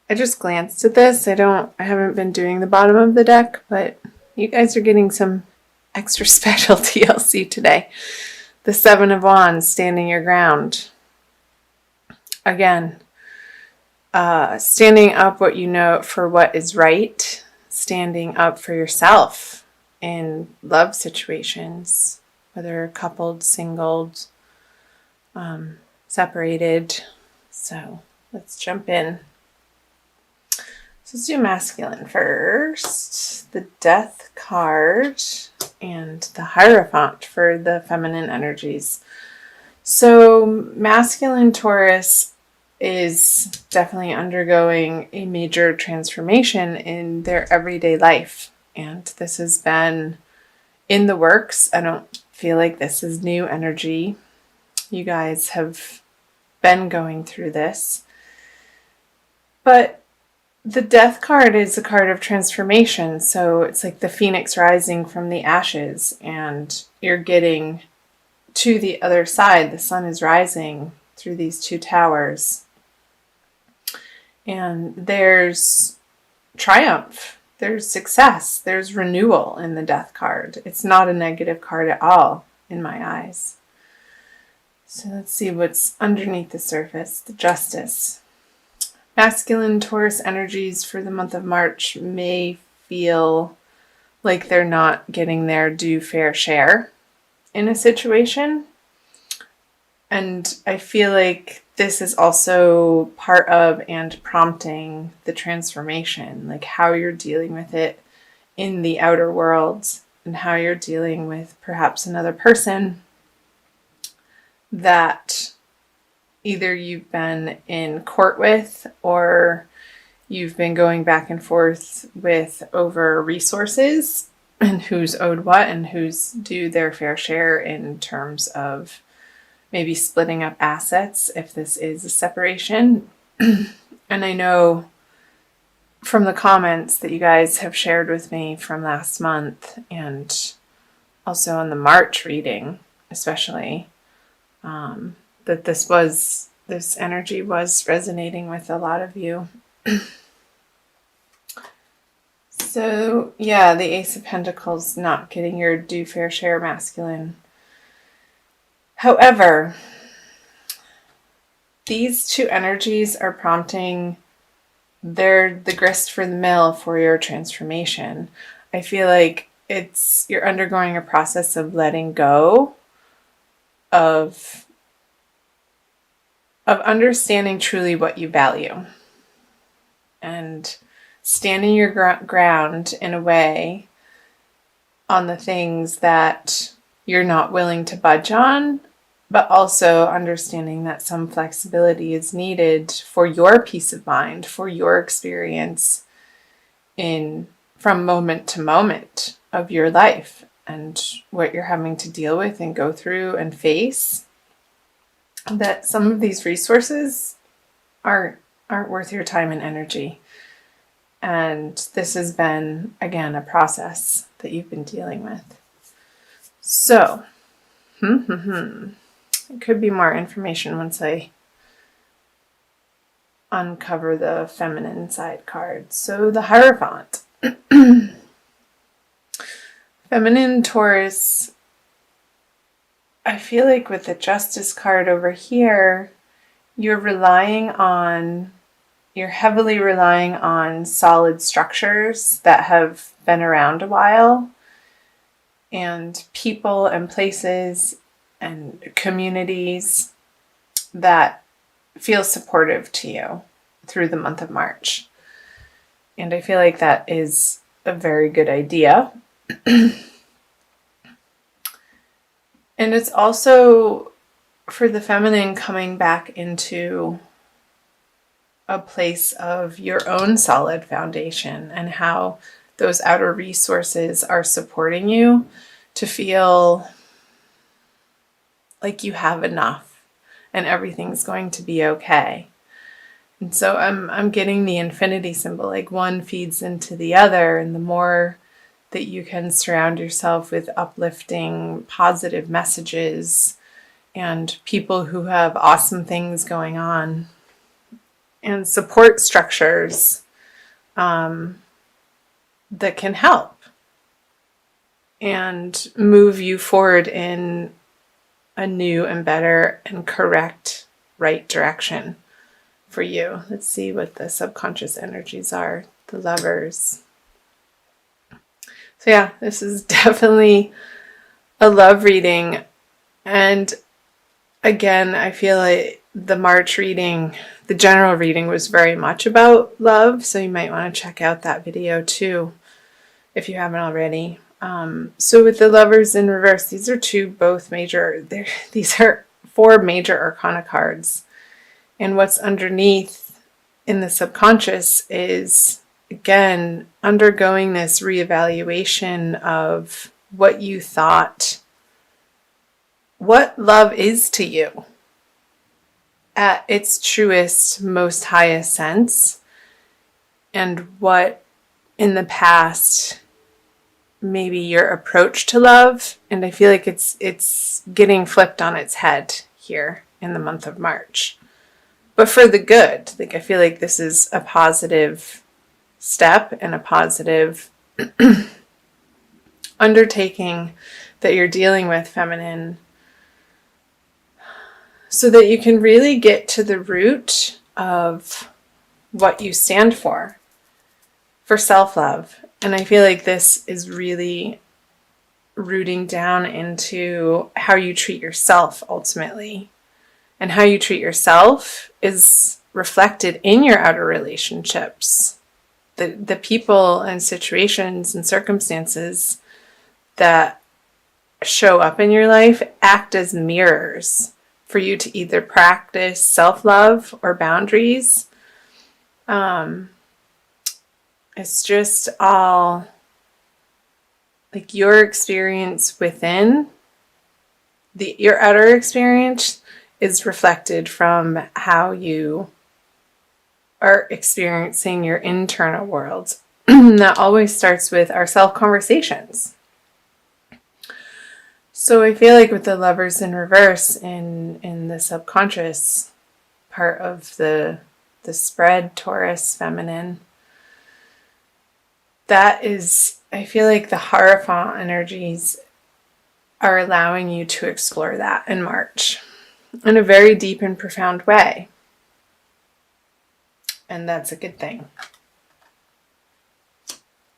I just glanced at this. I haven't been doing the bottom of the deck, but you guys are getting some extra special TLC today. The Seven of Wands, standing your ground. Again, standing up what you know for what is right, standing up for yourself in love situations, whether coupled, singled, separated. So let's jump in. So let's do masculine first. The Death card and the Hierophant for the feminine energies. So masculine Taurus is definitely undergoing a major transformation in their everyday life. And this has been in the works. I don't feel like this is new energy. You guys have been going through this. But the Death card is a card of transformation. So it's like the phoenix rising from the ashes, and you're getting to the other side. The sun is rising through these two towers. And there's triumph, there's success, there's renewal in the Death card. It's not a negative card at all in my eyes. So let's see what's underneath the surface. The Justice. Masculine Taurus energies for the month of March may feel like they're not getting their due fair share in a situation. And I feel like this is also part of and prompting the transformation, like how you're dealing with it in the outer world and how you're dealing with perhaps another person that either you've been in court with or you've been going back and forth with over resources and who's owed what and who's due their fair share in terms of maybe splitting up assets if this is a separation. And I know from the comments that you guys have shared with me from last month and also in the March reading especially, that this energy was resonating with a lot of you. So yeah, the Ace of Pentacles, not getting your due fair share, masculine. However, these two energies are prompting, they're the grist for the mill for your transformation. I feel like you're undergoing a process of letting go of understanding truly what you value and standing your ground in a way on the things that you're not willing to budge on, but also understanding that some flexibility is needed for your peace of mind, for your experience from moment to moment of your life and what you're having to deal with and go through and face. That some of these resources aren't worth your time and energy. And this has been, again, a process that you've been dealing with. So, it could be more information once I uncover the feminine side card. So the Hierophant. Feminine Taurus, I feel like with the Justice card over here, you're heavily relying on solid structures that have been around a while, and people and places and communities that feel supportive to you through the month of March. And I feel like that is a very good idea. And it's also for the feminine coming back into a place of your own solid foundation and how those outer resources are supporting you to feel like you have enough and everything's going to be okay. And so I'm getting the infinity symbol, like one feeds into the other, and the more that you can surround yourself with uplifting, positive messages and people who have awesome things going on, and support structures that can help and move you forward in a new and better and correct right direction for you. Let's see what the subconscious energies are. The Lovers. So yeah, this is definitely a love reading. And again, I feel like the March reading, the general reading, was very much about love. So you might want to check out that video too, if you haven't already. So with the Lovers in reverse, these are these are 4 major arcana cards. And what's underneath in the subconscious is, again, undergoing this reevaluation of what you thought, what love is to you at its truest, most highest sense, and what in the past maybe your approach to love. And I feel like it's getting flipped on its head here in the month of March, but for the good. Like, I feel like this is a positive step and a positive undertaking that you're dealing with, feminine, so that you can really get to the root of what you stand for self-love. And I feel like this is really rooting down into how you treat yourself ultimately. And how you treat yourself is reflected in your outer relationships. The people and situations and circumstances that show up in your life act as mirrors for you to either practice self-love or boundaries. It's just all like your experience within, your outer experience is reflected from how you are experiencing your internal world. That always starts with our self-conversations. So I feel like with the Lovers in reverse in the subconscious part of the spread, Taurus, feminine, that is, I feel like the Hierophant energies are allowing you to explore that in March in a very deep and profound way. And that's a good thing.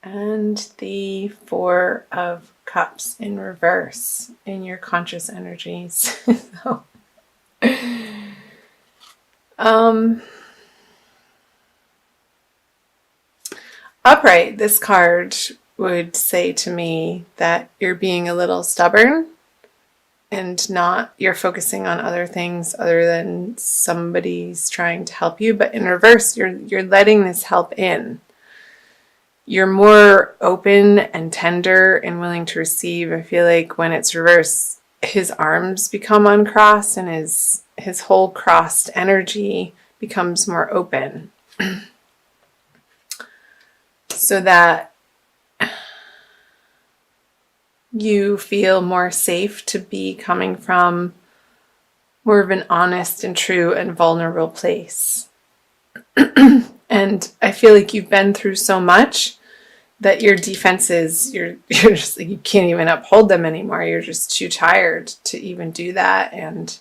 And the 4 of Cups in reverse in your conscious energies. So, upright, this card would say to me that you're being a little stubborn and you're focusing on other things other than somebody's trying to help you. But in reverse, you're letting this help in. You're more open and tender and willing to receive. I feel like when it's reversed, his arms become uncrossed and his whole crossed energy becomes more open. So that you feel more safe to be coming from more of an honest and true and vulnerable place. And I feel like you've been through so much that your defenses, you're just like, you can't even uphold them anymore. You're just too tired to even do that. And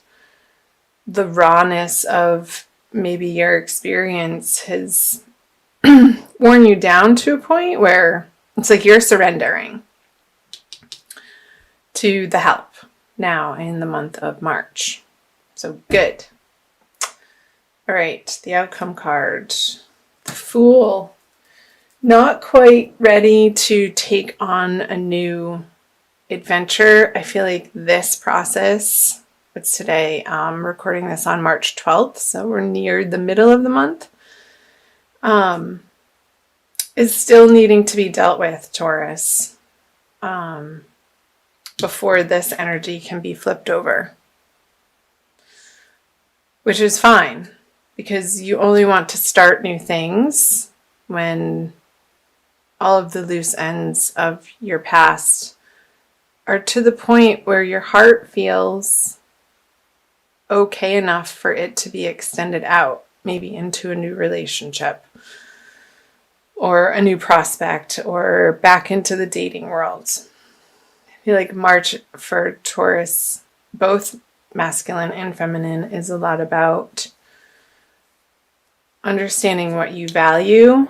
the rawness of maybe your experience has worn you down to a point where it's like you're surrendering to the help now in the month of March. So good. All right, the outcome card. The Fool. Not quite ready to take on a new adventure. I feel like this process, it's today, I'm recording this on March 12th, so we're near the middle of the month, is still needing to be dealt with, Taurus, before this energy can be flipped over. Which is fine, because you only want to start new things when all of the loose ends of your past are to the point where your heart feels okay enough for it to be extended out. maybe into a new relationship or a new prospect or back into the dating world. I feel like March for Taurus, both masculine and feminine, is a lot about understanding what you value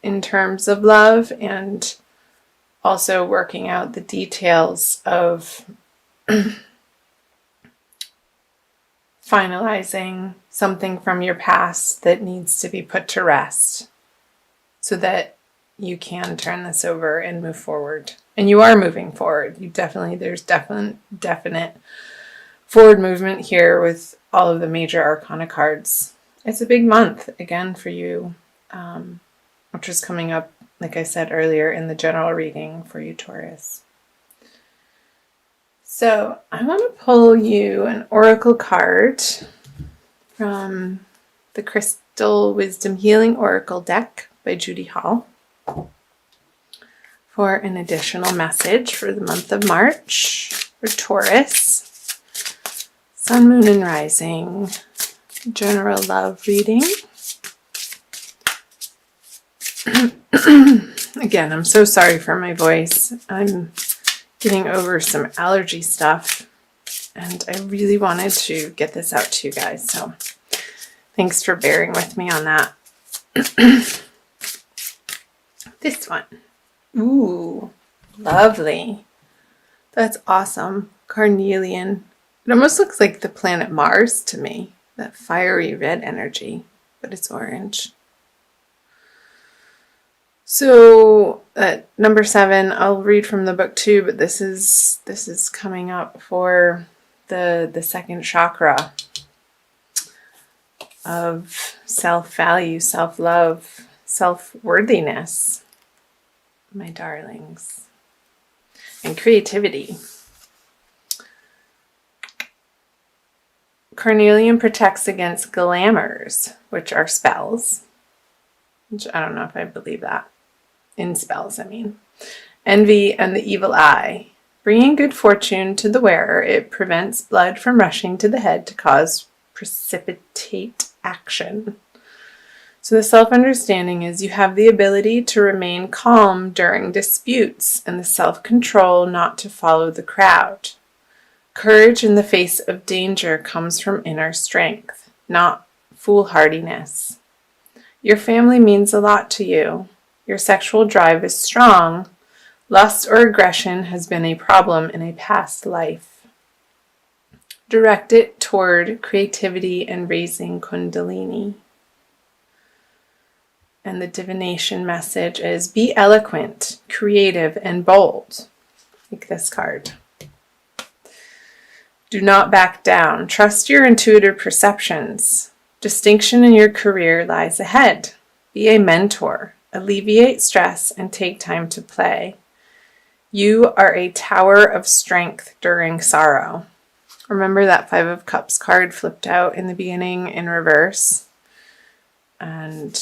in terms of love and also working out the details of finalizing something from your past that needs to be put to rest so that you can turn this over and move forward. And you are moving forward. There's definite forward movement here with all of the major arcana cards. It's a big month again for you, which is coming up, like I said earlier, in the general reading for you, Taurus. So I want to pull you an oracle card from the Crystal Wisdom Healing Oracle deck by Judy Hall for an additional message for the month of March for Taurus. Sun, Moon, and Rising. General love reading. Again, I'm so sorry for my voice. I'm getting over some allergy stuff, and I really wanted to get this out to you guys, so thanks for bearing with me on that. This one. Ooh, lovely. That's awesome. Carnelian. It almost looks like the planet Mars to me. That fiery red energy, but it's orange. So number 7, I'll read from the book too, but this is coming up for the second chakra of self-value, self-love, self-worthiness, my darlings, and creativity. Carnelian protects against glamours, which are spells, which I don't know if I believe that. In spells, I mean. Envy and the evil eye. Bringing good fortune to the wearer, it prevents blood from rushing to the head to cause precipitate action. So the self-understanding is you have the ability to remain calm during disputes and the self-control not to follow the crowd. Courage in the face of danger comes from inner strength, not foolhardiness. Your family means a lot to you. Your sexual drive is strong. Lust or aggression has been a problem in a past life. Direct it toward creativity and raising Kundalini. And the divination message is be eloquent, creative, and bold. Like this card. Do not back down. Trust your intuitive perceptions. Distinction in your career lies ahead. Be a mentor. Alleviate stress and take time to play. You are a tower of strength during sorrow. Remember that 5 of Cups card flipped out in the beginning in reverse? And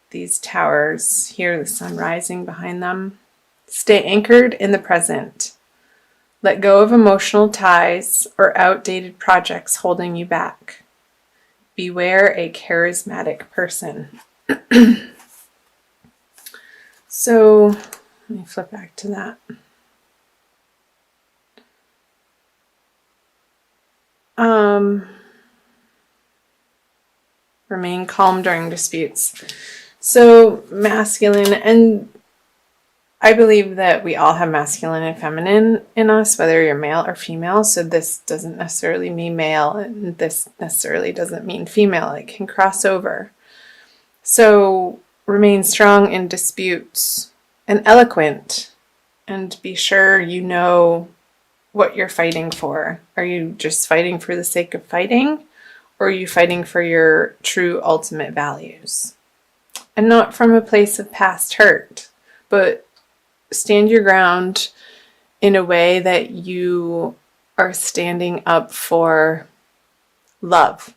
these towers, here the sun rising behind them. Stay anchored in the present. Let go of emotional ties or outdated projects holding you back. Beware a charismatic person. So, let me flip back to that. Remain calm during disputes. So, masculine, and I believe that we all have masculine and feminine in us, whether you're male or female. So this doesn't necessarily mean male, and this necessarily doesn't mean female. It can cross over. So remain strong in disputes and eloquent, and be sure you know what you're fighting for. Are you just fighting for the sake of fighting, or are you fighting for your true ultimate values? And not from a place of past hurt, but stand your ground in a way that you are standing up for love